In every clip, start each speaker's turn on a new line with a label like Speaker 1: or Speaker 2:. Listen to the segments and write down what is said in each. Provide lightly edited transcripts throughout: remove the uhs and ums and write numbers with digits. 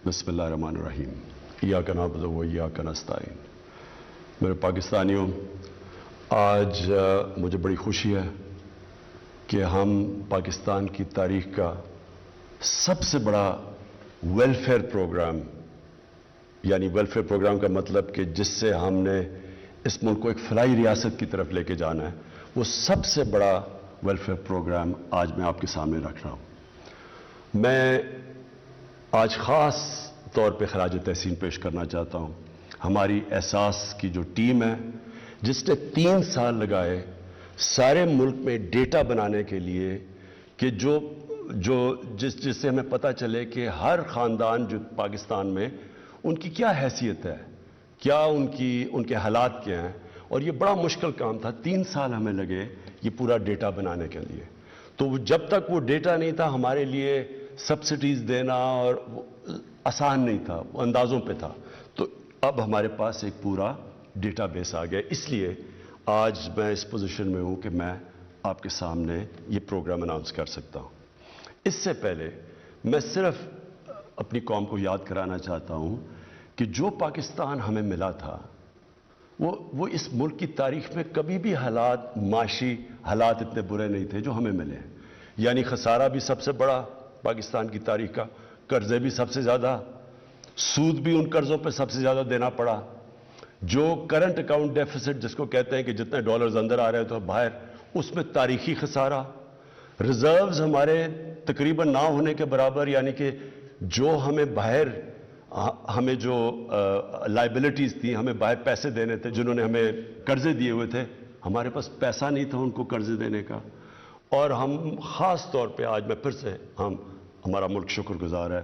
Speaker 1: بسم اللہ الرحمن الرحیم ایاک نعبد و ایاک نستعین۔ میرے پاکستانیوں، آج مجھے بڑی خوشی ہے کہ ہم پاکستان کی تاریخ کا سب سے بڑا ویلفیئر پروگرام، یعنی ویلفیئر پروگرام کا مطلب کہ جس سے ہم نے اس ملک کو ایک فلاحی ریاست کی طرف لے کے جانا ہے، وہ سب سے بڑا ویلفیئر پروگرام آج میں آپ کے سامنے رکھ رہا ہوں۔ میں آج خاص طور پہ خراج تحسین پیش کرنا چاہتا ہوں ہماری احساس کی جو ٹیم ہے، جس نے 3 سال لگائے سارے ملک میں ڈیٹا بنانے کے لیے کہ جس سے ہمیں پتہ چلے کہ ہر خاندان جو پاکستان میں ان کی کیا حیثیت ہے، کیا ان کے حالات کیا ہیں، اور یہ بڑا مشکل کام تھا۔ 3 سال ہمیں لگے یہ پورا ڈیٹا بنانے کے لیے۔ تو جب تک وہ ڈیٹا نہیں تھا ہمارے لیے سبسڈیز دینا اور آسان نہیں تھا، وہ اندازوں پہ تھا۔ تو اب ہمارے پاس ایک پورا ڈیٹا بیس آ گیا، اس لیے آج میں اس پوزیشن میں ہوں کہ میں آپ کے سامنے یہ پروگرام اناؤنس کر سکتا ہوں۔ اس سے پہلے میں صرف اپنی قوم کو یاد کرانا چاہتا ہوں کہ جو پاکستان ہمیں ملا تھا وہ اس ملک کی تاریخ میں کبھی بھی معاشی حالات اتنے برے نہیں تھے جو ہمیں ملے ہیں۔ یعنی خسارہ بھی سب سے بڑا پاکستان کی تاریخ کا، قرضے بھی سب سے زیادہ، سود بھی ان قرضوں پہ سب سے زیادہ دینا پڑا، جو کرنٹ اکاؤنٹ ڈیفیسٹ جس کو کہتے ہیں کہ جتنے ڈالرز اندر آ رہے تو باہر، اس میں تاریخی خسارہ، ریزروز ہمارے تقریباً نہ ہونے کے برابر، یعنی کہ جو ہمیں باہر ہمیں جو لائبلٹیز تھیں، ہمیں باہر پیسے دینے تھے، جنہوں نے ہمیں قرضے دیے ہوئے تھے، ہمارے پاس پیسہ نہیں تھا ان کو قرضے دینے کا۔ اور ہم خاص طور پہ آج میں پھر سے ہمارا ملک شکر گزار ہے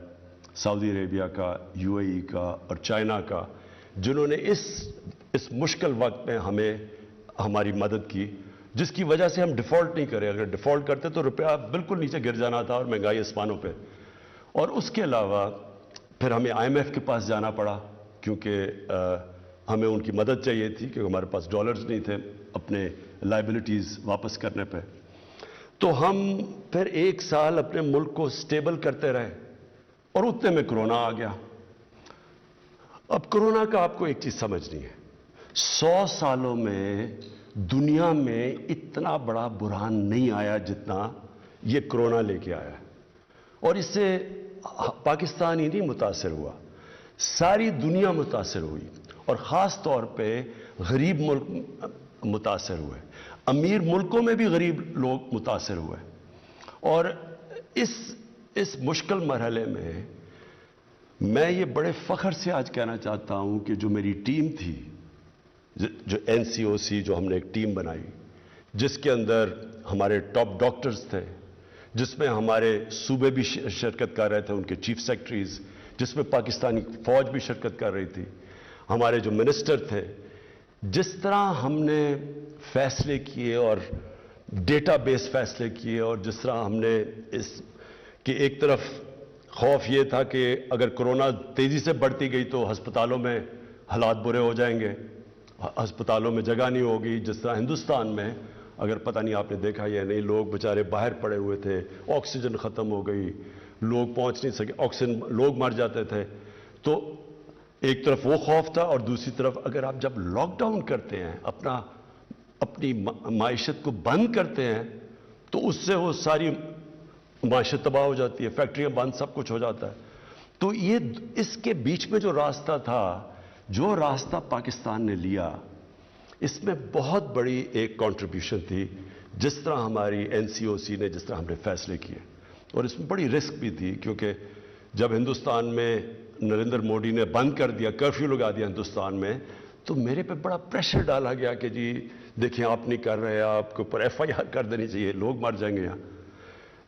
Speaker 1: سعودی عربیہ کا، یو اے ای کا اور چائنا کا، جنہوں نے اس مشکل وقت میں ہماری مدد کی، جس کی وجہ سے ہم ڈیفالٹ نہیں کرے۔ اگر ڈیفالٹ کرتے تو روپیہ بالکل نیچے گر جانا تھا اور مہنگائی آسمانوں پہ۔ اور اس کے علاوہ پھر ہمیں آئی ایم ایف کے پاس جانا پڑا، کیونکہ ہمیں ان کی مدد چاہیے تھی، کیونکہ ہمارے پاس ڈالرز نہیں تھے اپنے لائبلٹیز واپس کرنے پہ۔ تو ہم پھر 1 سال اپنے ملک کو سٹیبل کرتے رہے، اور اتنے میں کرونا آ گیا۔ اب کرونا کا آپ کو ایک چیز سمجھنی ہے، 100 سالوں میں دنیا میں اتنا بڑا بحران نہیں آیا جتنا یہ کرونا لے کے آیا، اور اس سے پاکستان ہی نہیں متاثر ہوا، ساری دنیا متاثر ہوئی، اور خاص طور پہ غریب ملک متاثر ہوئے، امیر ملکوں میں بھی غریب لوگ متاثر ہوئے۔ اور اس مشکل مرحلے میں میں یہ بڑے فخر سے آج کہنا چاہتا ہوں کہ جو میری ٹیم تھی، جو این سی او سی، جو ہم نے ایک ٹیم بنائی جس کے اندر ہمارے ٹاپ ڈاکٹرز تھے، جس میں ہمارے صوبے بھی شرکت کر رہے تھے، ان کے چیف سیکرٹریز، جس میں پاکستانی فوج بھی شرکت کر رہی تھی، ہمارے جو منسٹر تھے، جس طرح ہم نے فیصلے کیے اور ڈیٹا بیس فیصلے کیے، اور جس طرح ہم نے کہ ایک طرف خوف یہ تھا کہ اگر کرونا تیزی سے بڑھتی گئی تو ہسپتالوں میں حالات برے ہو جائیں گے، ہسپتالوں میں جگہ نہیں ہوگی۔ جس طرح ہندوستان میں، اگر پتہ نہیں آپ نے دیکھا یا نہیں، لوگ بیچارے باہر پڑے ہوئے تھے، آکسیجن ختم ہو گئی، لوگ پہنچ نہیں سکے، آکسیجن لوگ مر جاتے تھے۔ تو ایک طرف وہ خوف تھا، اور دوسری طرف اگر آپ جب لاک ڈاؤن کرتے ہیں، اپنی معیشت کو بند کرتے ہیں، تو اس سے وہ ساری معیشت تباہ ہو جاتی ہے، فیکٹریاں بند، سب کچھ ہو جاتا ہے۔ تو اس کے بیچ میں جو راستہ تھا، جو راستہ پاکستان نے لیا، اس میں بہت بڑی ایک کنٹریبیوشن تھی، جس طرح ہماری این سی او سی نے، جس طرح ہم نے فیصلے کیے۔ اور اس میں بڑی رسک بھی تھی، کیونکہ جب ہندوستان میں نریندر مودی نے بند کر دیا، کرفیو لگا دیا ہندوستان میں، تو میرے پہ بڑا پریشر ڈالا گیا کہ جی دیکھیں آپ نہیں کر رہے، آپ کے اوپر ایف آئی آر کر دینی چاہیے، لوگ مر جائیں گے یہاں۔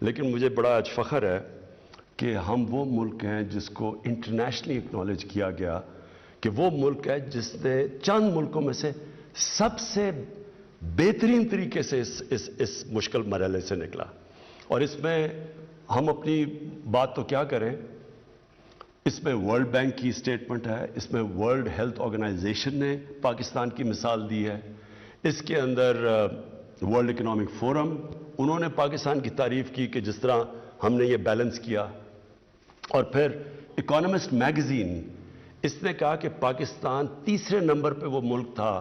Speaker 1: لیکن مجھے بڑا آج فخر ہے کہ ہم وہ ملک ہیں جس کو انٹرنیشنلی اکنالج کیا گیا کہ وہ ملک ہے جس نے چند ملکوں میں سے سب سے بہترین طریقے سے اس مشکل مرحلے سے نکلا۔ اور اس میں ہم اپنی بات تو کیا کریں، اس میں ورلڈ بینک کی سٹیٹمنٹ ہے، اس میں ورلڈ ہیلتھ آرگنائزیشن نے پاکستان کی مثال دی ہے، اس کے اندر ورلڈ اکنامک فورم، انہوں نے پاکستان کی تعریف کی کہ جس طرح ہم نے یہ بیلنس کیا، اور پھر اکانومسٹ میگزین اس نے کہا کہ پاکستان تیسرے نمبر پہ وہ ملک تھا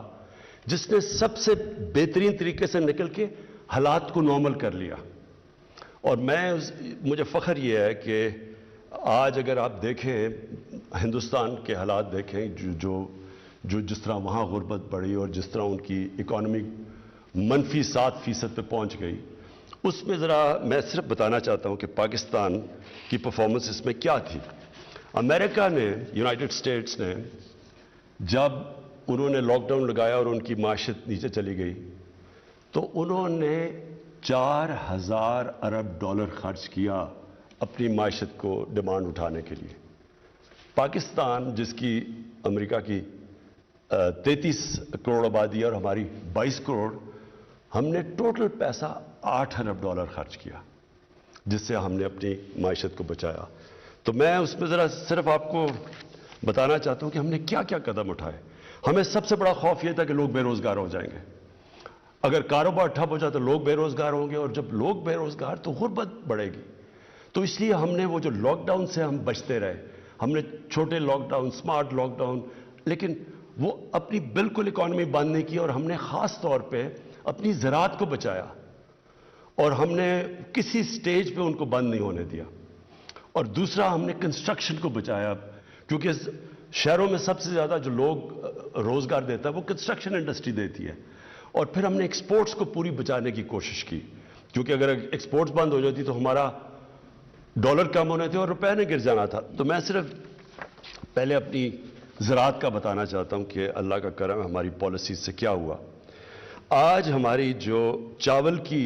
Speaker 1: جس نے سب سے بہترین طریقے سے نکل کے حالات کو نارمل کر لیا. اور مجھے فخر یہ ہے کہ آج اگر آپ دیکھیں ہندوستان کے حالات دیکھیں جو جس طرح وہاں غربت بڑھی اور جس طرح ان کی اکانومی -7% پہ پہنچ گئی، اس میں ذرا میں صرف بتانا چاہتا ہوں کہ پاکستان کی پرفارمنس اس میں کیا تھی. امریکہ نے، یونائٹڈ اسٹیٹس نے، جب انہوں نے لاک ڈاؤن لگایا اور ان کی معیشت نیچے چلی گئی تو انہوں نے $4,000 ارب خرچ کیا اپنی معیشت کو ڈیمانڈ اٹھانے کے لیے. پاکستان جس کی امریکہ کی 33 کروڑ آبادی اور ہماری 22 کروڑ، ہم نے ٹوٹل پیسہ $8 ارب خرچ کیا جس سے ہم نے اپنی معیشت کو بچایا. تو میں اس میں ذرا صرف آپ کو بتانا چاہتا ہوں کہ ہم نے کیا کیا قدم اٹھائے. ہمیں سب سے بڑا خوف یہ تھا کہ لوگ بے روزگار ہو جائیں گے. اگر کاروبار ٹھپ ہو جائے تو لوگ بے روزگار ہوں گے، اور جب لوگ بے روزگار تو غربت بڑھے گی. تو اس لیے ہم نے وہ جو لاک ڈاؤن سے ہم بچتے رہے، ہم نے چھوٹے lockdown, smart lockdown, لیکن وہ اپنی بالکل اکانومی بند نہیں کی، اور ہم نے خاص طور پہ اپنی زراعت کو بچایا اور ہم نے کسی سٹیج پہ ان کو بند نہیں ہونے دیا. اور دوسرا ہم نے کنسٹرکشن کو بچایا، کیونکہ شہروں میں سب سے زیادہ جو لوگ روزگار دیتا ہے وہ کنسٹرکشن انڈسٹری دیتی ہے. اور پھر ہم نے ایکسپورٹس کو پوری بچانے کی کوشش کی، کیونکہ اگر ایکسپورٹس بند ہو جاتی تو ہمارا ڈالر کم ہونے تھے اور روپے نے گر جانا تھا. تو میں صرف پہلے اپنی زراعت کا بتانا چاہتا ہوں کہ اللہ کا کرم ہماری پالیسیز سے کیا ہوا. آج ہماری جو چاول کی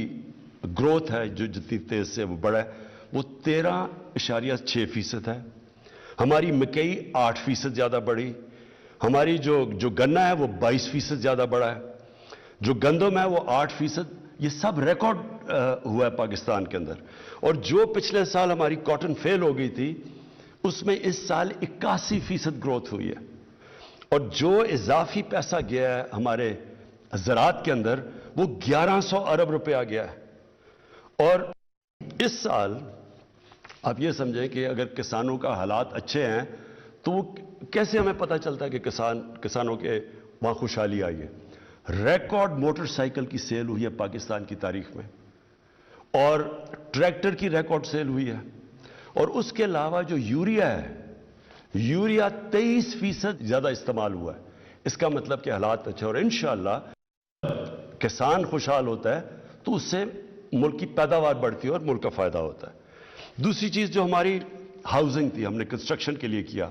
Speaker 1: گروتھ ہے جو جتنی تیز سے وہ بڑھا ہے وہ 13.6% ہے. ہماری مکئی 8% زیادہ بڑھی. ہماری جو گنا ہے وہ 22% زیادہ بڑھا ہے. جو گندم ہے وہ 8%. یہ سب ریکارڈ ہوا ہے پاکستان کے اندر. اور جو پچھلے سال ہماری کاٹن فیل ہو گئی تھی اس میں اس سال 81% گروتھ ہوئی ہے. اور جو اضافی پیسہ گیا ہے ہمارے زراعت کے اندر وہ 1100 ارب روپیہ گیا ہے. اور اس سال آپ یہ سمجھیں کہ اگر کسانوں کا حالات اچھے ہیں تو وہ کیسے ہمیں پتہ چلتا ہے کہ کسانوں کے وہاں خوشحالی آئی ہے. ریکارڈ موٹر سائیکل کی سیل ہوئی ہے پاکستان کی تاریخ میں، اور ٹریکٹر کی ریکارڈ سیل ہوئی ہے. اور اس کے علاوہ جو یوریا ہے، یوریا 23% زیادہ استعمال ہوا ہے. اس کا مطلب کہ حالات اچھے، اور انشاءاللہ کسان خوشحال ہوتا ہے تو اس سے ملک کی پیداوار بڑھتی ہے اور ملک کا فائدہ ہوتا ہے. دوسری چیز جو ہماری ہاؤسنگ تھی، ہم نے کنسٹرکشن کے لیے کیا.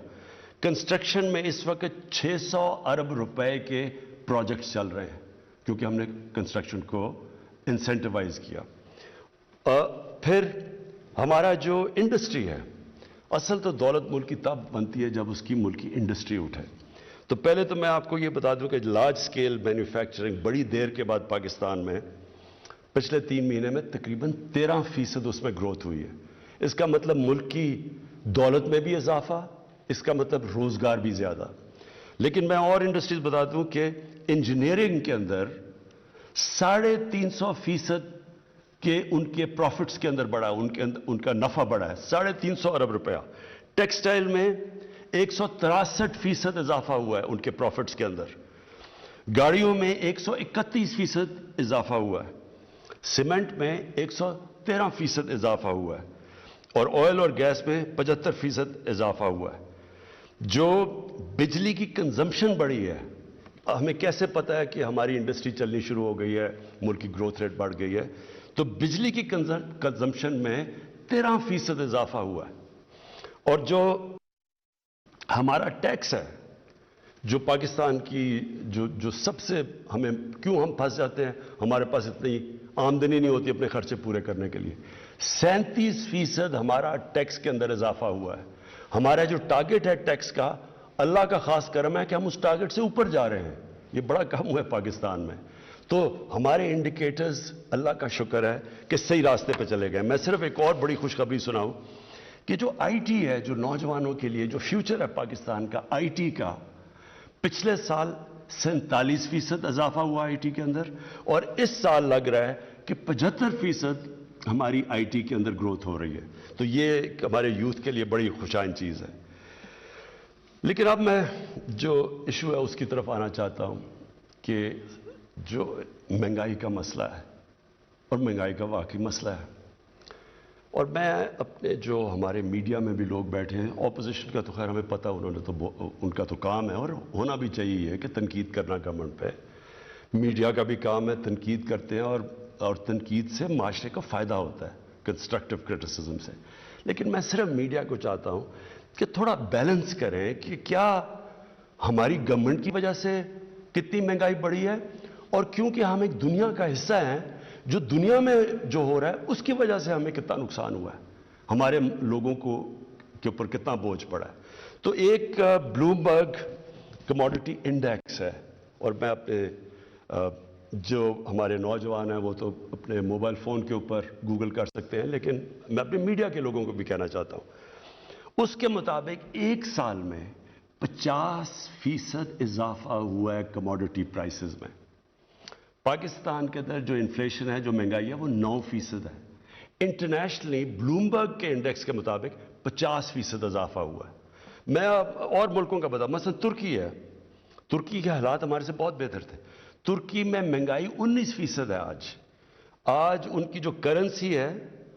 Speaker 1: کنسٹرکشن میں اس وقت 600 ارب روپے کے پروجیکٹس چل رہے ہیں کیونکہ ہم نے کنسٹرکشن کو انسینٹیوائز کیا. پھر ہمارا جو انڈسٹری ہے، اصل تو دولت ملک کی تب بنتی ہے جب اس کی ملک کی انڈسٹری اٹھے. تو پہلے تو میں آپ کو یہ بتا دوں کہ لارج سکیل مینوفیکچرنگ بڑی دیر کے بعد پاکستان میں پچھلے 3 مہینے میں تقریباً 13% اس میں گروتھ ہوئی ہے. اس کا مطلب ملک کی دولت میں بھی اضافہ، اس کا مطلب روزگار بھی زیادہ. لیکن میں اور انڈسٹریز بتا دوں کہ انجینئرنگ کے اندر 350% کہ ان کے پروفٹس کے اندر بڑھا، ان کا نفع بڑھا ہے 350 ارب روپیہ. ٹیکسٹائل میں 163% اضافہ ہوا ہے ان کے پروفٹس کے اندر. گاڑیوں میں 131% اضافہ ہوا ہے. سیمنٹ میں 113% اضافہ ہوا ہے. اور آئل اور گیس میں 75% اضافہ ہوا ہے. جو بجلی کی کنزمپشن بڑھی ہے، ہمیں کیسے پتہ ہے کہ ہماری انڈسٹری چلنی شروع ہو گئی ہے، ملک کی گروتھ ریٹ بڑھ گئی ہے؟ تو بجلی کی کنزمپشن میں 13% اضافہ ہوا ہے. اور جو ہمارا ٹیکس ہے، جو پاکستان کی جو سب سے ہمیں کیوں ہم پھنس جاتے ہیں، ہمارے پاس اتنی آمدنی نہیں ہوتی اپنے خرچے پورے کرنے کے لیے. 37% ہمارا ٹیکس کے اندر اضافہ ہوا ہے. ہمارا جو ٹارگٹ ہے ٹیکس کا، اللہ کا خاص کرم ہے کہ ہم اس ٹارگٹ سے اوپر جا رہے ہیں. یہ بڑا کم ہوا ہے پاکستان میں. تو ہمارے انڈیکیٹرز اللہ کا شکر ہے کہ صحیح راستے پہ چلے گئے. میں صرف ایک اور بڑی خوشخبری سناؤں کہ جو آئی ٹی ہے، جو نوجوانوں کے لیے جو فیوچر ہے پاکستان کا آئی ٹی کا، پچھلے سال 47% اضافہ ہوا آئی ٹی کے اندر، اور اس سال لگ رہا ہے کہ 75% ہماری آئی ٹی کے اندر گروتھ ہو رہی ہے. تو یہ ہمارے یوتھ کے لیے بڑی خوشائن چیز ہے. لیکن اب میں جو ایشو ہے اس کی طرف آنا چاہتا ہوں کہ جو مہنگائی کا مسئلہ ہے اور مہنگائی کا واقعی مسئلہ ہے، اور میں اپنے جو ہمارے میڈیا میں بھی لوگ بیٹھے ہیں، اپوزیشن کا تو خیر ہمیں پتہ، ان کا تو کام ہے اور ہونا بھی چاہیے کہ تنقید کرنا گورنمنٹ پہ، میڈیا کا بھی کام ہے، تنقید کرتے ہیں اور تنقید سے معاشرے کو فائدہ ہوتا ہے، کنسٹرکٹیو کرٹیسزم سے۔ لیکن میں صرف میڈیا کو چاہتا ہوں کہ تھوڑا بیلنس کریں کہ کیا ہماری گورنمنٹ کی وجہ سے کتنی مہنگائی بڑھی ہے، اور کیونکہ ہم ایک دنیا کا حصہ ہیں، جو دنیا میں جو ہو رہا ہے اس کی وجہ سے ہمیں کتنا نقصان ہوا ہے، ہمارے لوگوں کے اوپر کتنا بوجھ پڑا ہے۔ تو ایک بلومبرگ کموڈٹی انڈیکس ہے، اور میں اپنے جو ہمارے نوجوان ہیں وہ تو اپنے موبائل فون کے اوپر گوگل کر سکتے ہیں، لیکن میں اپنے میڈیا کے لوگوں کو بھی کہنا چاہتا ہوں، اس کے مطابق ایک سال میں 50% اضافہ ہوا ہے کموڈٹی پرائسز میں۔ پاکستان کے اندر جو انفلیشن ہے، جو مہنگائی ہے، وہ 9% ہے۔ انٹرنیشنلی بلومبرگ کے انڈیکس کے مطابق 50% اضافہ ہوا ہے۔ میں اور ملکوں کا بتاؤں، مثلا ترکی ہے، ترکی کے حالات ہمارے سے بہت بہتر تھے۔ ترکی میں مہنگائی 19% ہے آج ان کی جو کرنسی ہے،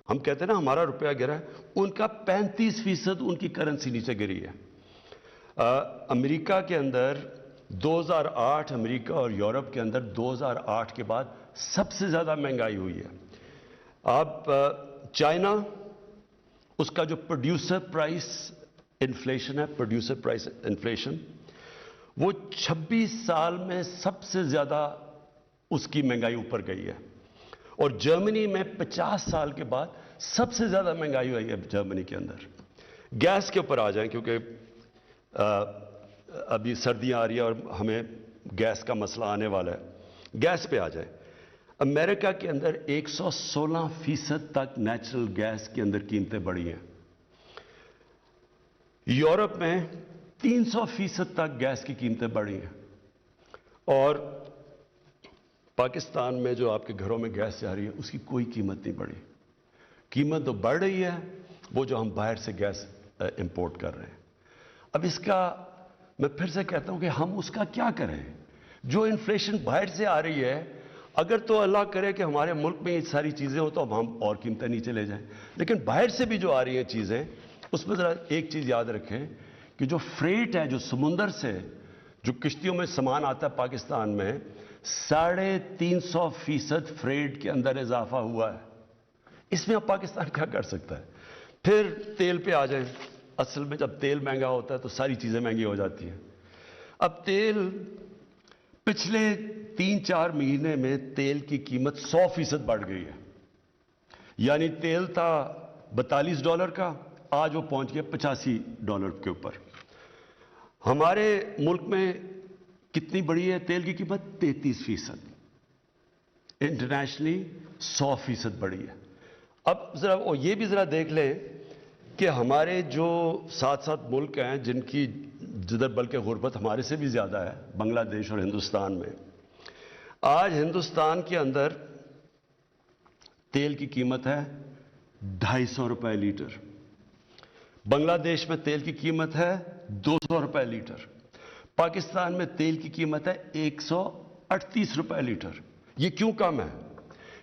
Speaker 1: ہم کہتے ہیں نا ہمارا روپیہ گرا ہے، ان کا 35% ان کی کرنسی نیچے گری ہے۔ امریکہ کے اندر 2008، امریکہ اور یورپ کے اندر 2008 کے بعد سب سے زیادہ مہنگائی ہوئی ہے۔ اب چائنا، اس کا جو پروڈیوسر پرائس انفلیشن ہے، پروڈیوسر پرائس انفلیشن، وہ 26 سال میں سب سے زیادہ اس کی مہنگائی اوپر گئی ہے۔ اور جرمنی میں 50 سال کے بعد سب سے زیادہ مہنگائی ہوئی ہے جرمنی کے اندر۔ گیس کے اوپر آ جائیں، کیونکہ ابھی سردیاں آ رہی ہیں اور ہمیں گیس کا مسئلہ آنے والا ہے۔ گیس پہ آ جائیں، امریکہ کے اندر 116% تک نیچرل گیس کے اندر قیمتیں بڑھی ہیں۔ یورپ میں 300% تک گیس کی قیمتیں بڑھی ہیں، اور پاکستان میں جو آپ کے گھروں میں گیس جا رہی ہے اس کی کوئی قیمت نہیں بڑھی۔ قیمت تو بڑھ رہی ہے وہ جو ہم باہر سے گیس امپورٹ کر رہے ہیں۔ اب اس کا میں پھر سے کہتا ہوں کہ ہم اس کا کیا کریں؟ جو انفلیشن باہر سے آ رہی ہے، اگر تو اللہ کرے کہ ہمارے ملک میں یہ ساری چیزیں ہوں تو ہم اور قیمتیں نیچے لے جائیں، لیکن باہر سے بھی جو آ رہی ہیں چیزیں، اس میں ذرا ایک چیز یاد رکھیں کہ جو فریٹ ہے، جو سمندر سے جو کشتیوں میں سامان آتا ہے پاکستان میں، 350% فریٹ کے اندر اضافہ ہوا ہے۔ اس میں اب پاکستان کیا کر سکتا ہے؟ پھر تیل پہ آ جائیں، اصل میں جب تیل مہنگا ہوتا ہے تو ساری چیزیں مہنگی ہو جاتی ہیں۔ اب تیل پچھلے 3-4 مہینے میں تیل کی قیمت 100% بڑھ گئی ہے، یعنی تیل تھا $42 کا، آج وہ پہنچ گیا $85 کے اوپر۔ ہمارے ملک میں کتنی بڑی ہے تیل کی قیمت؟ 33%۔ انٹرنیشنلی 100% بڑی ہے۔ اب ذرا یہ بھی ذرا دیکھ لیں کہ ہمارے جو ساتھ ملک ہیں جدھر بلکہ غربت ہمارے سے بھی زیادہ ہے، بنگلہ دیش اور ہندوستان میں، آج ہندوستان کے اندر تیل کی قیمت ہے $250 لیٹر، بنگلہ دیش میں تیل کی قیمت ہے $200 لیٹر، پاکستان میں تیل کی قیمت ہے $138 لیٹر۔ یہ کیوں کم ہے؟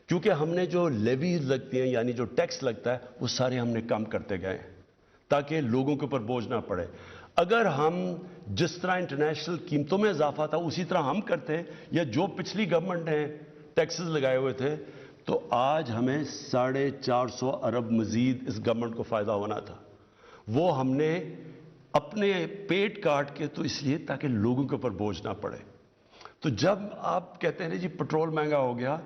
Speaker 1: کیونکہ ہم نے جو لیویز لگتی ہیں، یعنی جو ٹیکس لگتا ہے، وہ سارے ہم نے کم کرتے گئے تاکہ لوگوں کے اوپر بوجھ نہ پڑے۔ اگر ہم جس طرح انٹرنیشنل قیمتوں میں اضافہ تھا اسی طرح ہم کرتے، یا جو پچھلی گورنمنٹ نے ٹیکسز لگائے ہوئے تھے، تو آج ہمیں 450 ارب مزید اس گورنمنٹ کو فائدہ ہونا تھا۔ وہ ہم نے اپنے پیٹ کاٹ کے، تو اس لیے تاکہ لوگوں کے اوپر بوجھ نہ پڑے۔ تو جب آپ کہتے ہیں جی پٹرول مہنگا ہو گیا،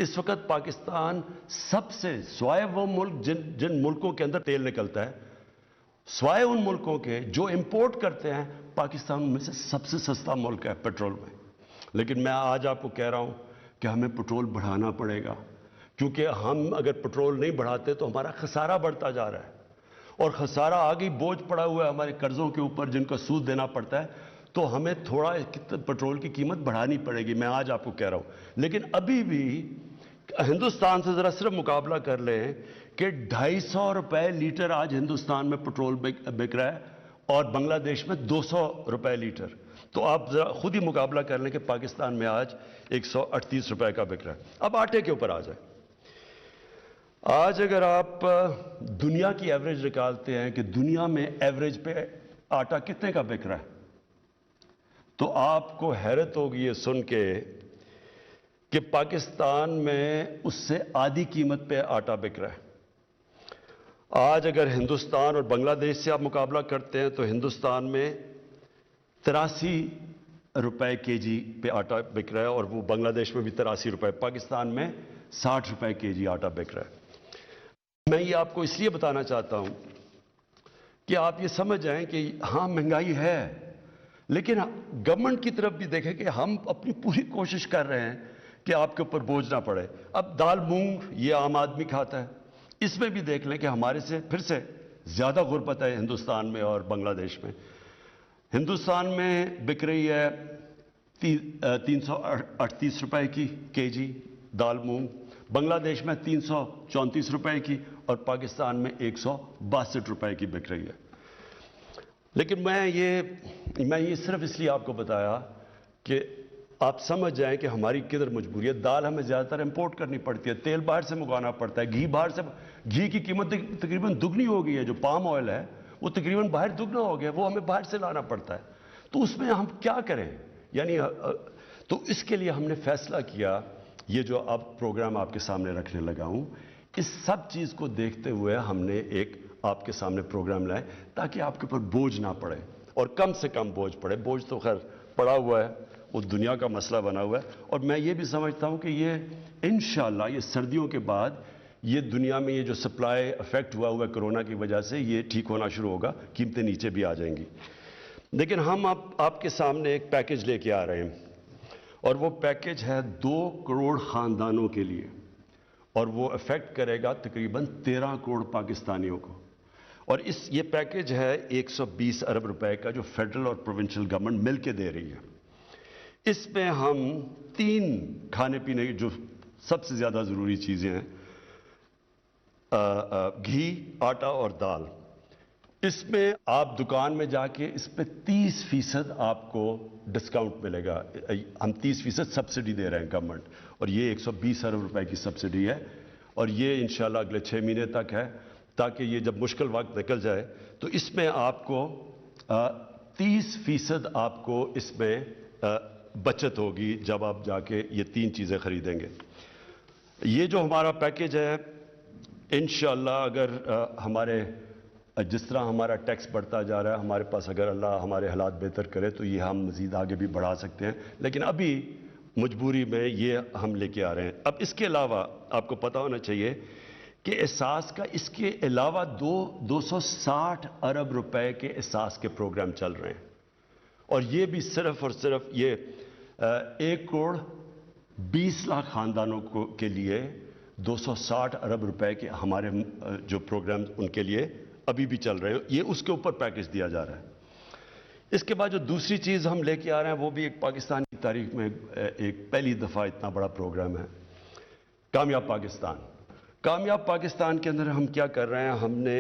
Speaker 1: اس وقت پاکستان سب سے، سوائے وہ ملک جن ملکوں کے اندر تیل نکلتا ہے، سوائے ان ملکوں کے جو امپورٹ کرتے ہیں، پاکستان میں سے سب سے سستا ملک ہے پٹرول میں۔ لیکن میں آج آپ کو کہہ رہا ہوں کہ ہمیں پٹرول بڑھانا پڑے گا، کیونکہ ہم اگر پٹرول نہیں بڑھاتے تو ہمارا خسارہ بڑھتا جا رہا ہے، اور خسارہ آگے بوجھ پڑا ہوا ہے ہمارے قرضوں کے اوپر جن کا سود دینا پڑتا ہے، تو ہمیں تھوڑا پٹرول کی قیمت بڑھانی پڑے گی، میں آج آپ کو کہہ رہا ہوں۔ لیکن ابھی بھی ہندوستان سے ذرا صرف مقابلہ کر لیں کہ $250 لیٹر آج ہندوستان میں پٹرول بک رہا ہے، اور بنگلہ دیش میں 200 روپے لیٹر. تو آپ ذرا خود ہی مقابلہ کر لیں کہ پاکستان میں آج 138 روپے کا بک رہا ہے. اب آٹے کے اوپر آ جائیں. آج اگر آپ دنیا کی ایوریج نکالتے ہیں کہ دنیا میں ایوریج پہ آٹا کتنے کا بک رہا ہے, تو آپ کو حیرت ہوگی یہ سن کے کہ پاکستان میں اس سے آدھی قیمت پہ آٹا بک رہا ہے. آج اگر ہندوستان اور بنگلہ دیش سے آپ مقابلہ کرتے ہیں تو ہندوستان میں 83 روپے کے جی پہ آٹا بک رہا ہے, اور وہ بنگلہ دیش میں بھی 83 روپے. پاکستان میں 60 روپے کے جی آٹا بک رہا ہے. میں یہ آپ کو اس لیے بتانا چاہتا ہوں کہ آپ یہ سمجھ جائیں کہ ہاں مہنگائی ہے, لیکن گورنمنٹ کی طرف بھی دیکھیں کہ ہم اپنی پوری کوشش کر رہے ہیں کہ آپ کے اوپر بوجھ نہ پڑے. اب دال مونگ یہ عام آدمی کھاتا ہے, اس میں بھی دیکھ لیں کہ ہمارے سے پھر سے زیادہ غربت ہے ہندوستان میں اور بنگلہ دیش میں. ہندوستان میں بک رہی ہے 338 روپے کی کے جی دال مونگ, بنگلہ دیش میں 334 روپے کی, اور پاکستان میں 162 روپے کی بک رہی ہے. لیکن میں یہ صرف اس لیے آپ کو بتایا کہ آپ سمجھ جائیں کہ ہماری کدھر مجبوری ہے. دال ہمیں زیادہ تر امپورٹ کرنی پڑتی ہے, تیل باہر سے منگوانا پڑتا ہے, گھی کی قیمت تقریباً دگنی ہو گئی ہے. جو پام آئل ہے وہ تقریباً باہر دگنا ہو گیا, وہ ہمیں باہر سے لانا پڑتا ہے. تو اس میں ہم کیا کریں؟ یعنی تو اس کے لیے ہم نے فیصلہ کیا, یہ جو اب پروگرام آپ کے سامنے رکھنے لگا ہوں, اس سب چیز کو دیکھتے ہوئے ہم نے ایک آپ کے سامنے پروگرام لائے تاکہ آپ کے اوپر بوجھ نہ پڑے, اور کم سے کم بوجھ پڑے. بوجھ تو خیر پڑا ہوا ہے, وہ دنیا کا مسئلہ بنا ہوا ہے. اور میں یہ بھی سمجھتا ہوں کہ یہ انشاءاللہ یہ سردیوں کے بعد یہ دنیا میں یہ جو سپلائی افیکٹ ہوا ہے کرونا کی وجہ سے, یہ ٹھیک ہونا شروع ہوگا, قیمتیں نیچے بھی آ جائیں گی. لیکن ہم آپ کے سامنے ایک پیکج لے کے آ رہے ہیں, اور وہ پیکج ہے 2 کروڑ خاندانوں کے لیے, اور وہ افیکٹ کرے گا تقریباً 13 کروڑ پاکستانیوں کو. اور یہ پیکج ہے 120 ارب روپے کا, جو فیڈرل اور پروونشل گورنمنٹ مل کے دے رہی ہے. اس میں ہم 3 کھانے پینے کی جو سب سے زیادہ ضروری چیزیں ہیں, گھی, آٹا اور دال, اس میں آپ دکان میں جا کے اس پہ 30% آپ کو ڈسکاؤنٹ ملے گا. ہم 30% سبسڈی دے رہے ہیں گورنمنٹ, اور یہ 120 ارب روپے کی سبسڈی ہے, اور یہ انشاءاللہ اگلے 6 مہینے تک ہے, تاکہ یہ جب مشکل وقت نکل جائے تو اس میں آپ کو 30% آپ کو اس میں بچت ہوگی جب آپ جا کے یہ 3 چیزیں خریدیں گے. یہ جو ہمارا پیکج ہے انشاءاللہ اگر ہمارے جس طرح ہمارا ٹیکس بڑھتا جا رہا ہے, ہمارے پاس اگر اللہ ہمارے حالات بہتر کرے تو یہ ہم مزید آگے بھی بڑھا سکتے ہیں, لیکن ابھی مجبوری میں یہ ہم لے کے آ رہے ہیں. اب اس کے علاوہ آپ کو پتہ ہونا چاہیے کہ احساس کا اس کے علاوہ 260 ارب روپے کے احساس کے پروگرام چل رہے ہیں, اور یہ بھی صرف اور صرف یہ 1 کروڑ 20 لاکھ خاندانوں کے لیے 260 ارب روپے کے ہمارے جو پروگرام ان کے لیے ابھی بھی چل رہے ہیں, یہ اس کے اوپر پیکج دیا جا رہا ہے. اس کے بعد جو دوسری چیز ہم لے کے آ رہے ہیں وہ بھی ایک پاکستان کی تاریخ میں ایک پہلی دفعہ اتنا بڑا پروگرام ہے, کامیاب پاکستان. کامیاب پاکستان کے اندر ہم کیا کر رہے ہیں, ہم نے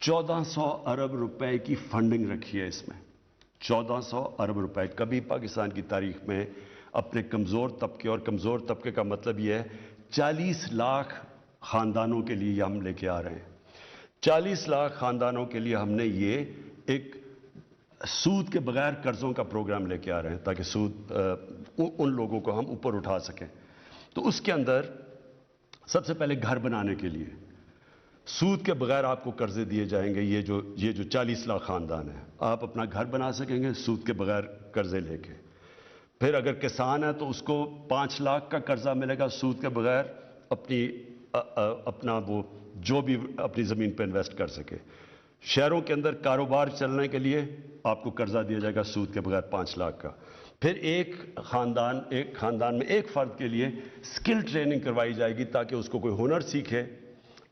Speaker 1: 1400 ارب روپے کی فنڈنگ رکھی ہے. اس میں 1400 ارب روپے کبھی پاکستان کی تاریخ میں اپنے کمزور طبقے, اور کمزور طبقے کا مطلب یہ ہے 40 لاکھ خاندانوں کے لیے ہم لے کے آ رہے ہیں. 40 لاکھ خاندانوں کے لیے ہم نے یہ ایک سود کے بغیر قرضوں کا پروگرام لے کے آ رہے ہیں, تاکہ سود ان لوگوں کو ہم اوپر اٹھا سکیں. تو اس کے اندر سب سے پہلے گھر بنانے کے لیے سود کے بغیر آپ کو قرضے دیے جائیں گے. یہ جو 40 لاکھ خاندان ہیں, آپ اپنا گھر بنا سکیں گے سود کے بغیر قرضے لے کے. پھر اگر کسان ہے تو اس کو 5 لاکھ کا قرضہ ملے گا سود کے بغیر, اپنا وہ جو بھی اپنی زمین پہ انویسٹ کر سکے. شہروں کے اندر کاروبار چلنے کے لیے آپ کو قرضہ دیا جائے گا سود کے بغیر 5 لاکھ کا. پھر ایک خاندان میں ایک فرد کے لیے سکل ٹریننگ کروائی جائے گی تاکہ اس کو کوئی ہنر سیکھے,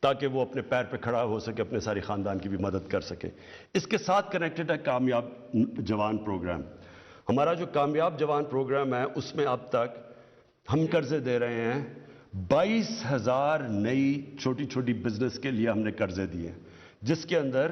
Speaker 1: تاکہ وہ اپنے پیر پہ کھڑا ہو سکے, اپنے ساری خاندان کی بھی مدد کر سکے. اس کے ساتھ کنیکٹڈ ہے کامیاب جوان پروگرام. ہمارا جو کامیاب جوان پروگرام ہے اس میں اب تک ہم قرضے دے رہے ہیں 22,000 نئی چھوٹی چھوٹی بزنس کے لیے ہم نے قرضے دیے, جس کے اندر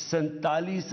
Speaker 1: 47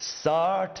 Speaker 1: 60